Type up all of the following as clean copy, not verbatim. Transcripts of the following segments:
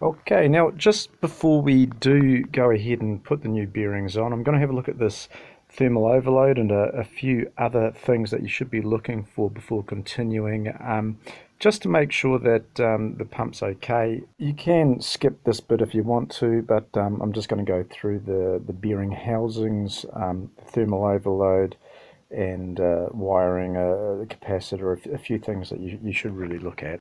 Okay, now just before we do go ahead and put the new bearings on, I'm going to have a look at this thermal overload and a few other things that you should be looking for before continuing, just to make sure that the pump's okay. You can skip this bit if you want to, but I'm just going to go through the bearing housings, thermal overload, and wiring, the capacitor, a few things that you should really look at.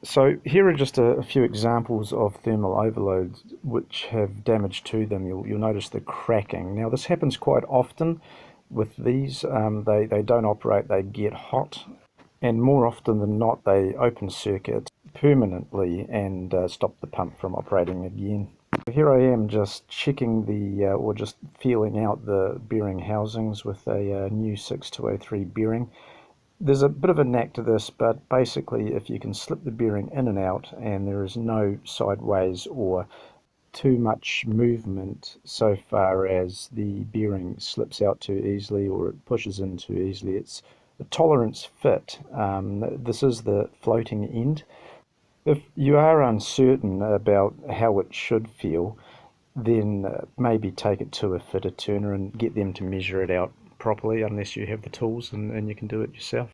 So here are just a few examples of thermal overloads which have damage to them. You'll notice the cracking. Now this happens quite often with these. They don't operate, they get hot, and more often than not they open circuit permanently and stop the pump from operating again. Here I am just checking or just feeling out the bearing housings with a new 6203 bearing. There's a bit of a knack to this, but basically if you can slip the bearing in and out and there is no sideways or too much movement so far as the bearing slips out too easily or it pushes in too easily, it's a tolerance fit. This is the floating end. If you are uncertain about how it should feel, then maybe take it to a fitter turner and get them to measure it out properly, unless you have the tools and you can do it yourself.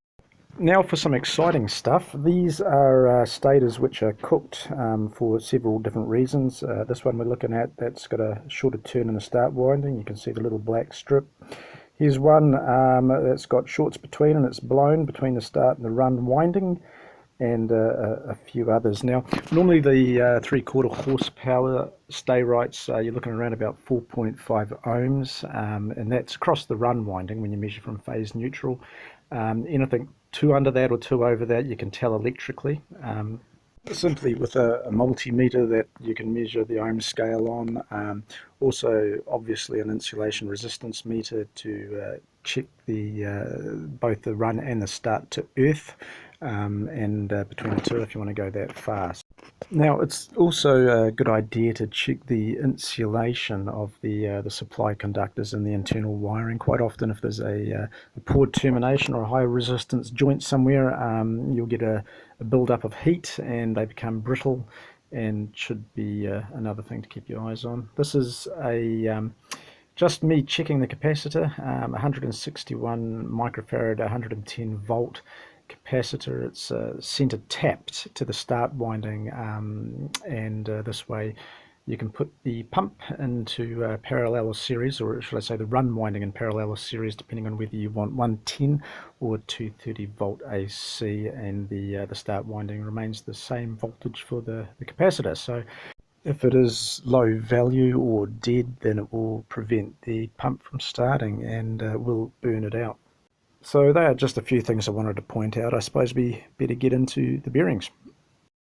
Now for some exciting stuff. These are stators which are cooked for several different reasons. This one we're looking at, that's got a shorter turn in the start winding. You can see the little black strip. Here's one that's got shorts between and it's blown between the start and the run winding, and a few others. Now normally the 3/4 horsepower Sta-rites, you're looking around about 4.5 ohms, and that's across the run winding when you measure from phase neutral. Anything two under that or two over that you can tell electrically, simply with a multimeter that you can measure the ohm scale on. Also obviously an insulation resistance meter to check the both the run and the start to earth, and between the two if you want to go that fast. Now it's also a good idea to check the insulation of the supply conductors and the internal wiring. Quite often if there's a poor termination or a high resistance joint somewhere, you'll get a build-up of heat and they become brittle, and should be another thing to keep your eyes on. This is just me checking the capacitor, 161 microfarad, 110 volt capacitor. It's center tapped to the start winding, and this way you can put the pump into parallel or series, or should I say the run winding in parallel or series, depending on whether you want 110 or 230 volt AC, and the start winding remains the same voltage for the capacitor. So if it is low value or dead, then it will prevent the pump from starting and will burn it out. So they are just a few things I wanted to point out. I suppose we better get into the bearings.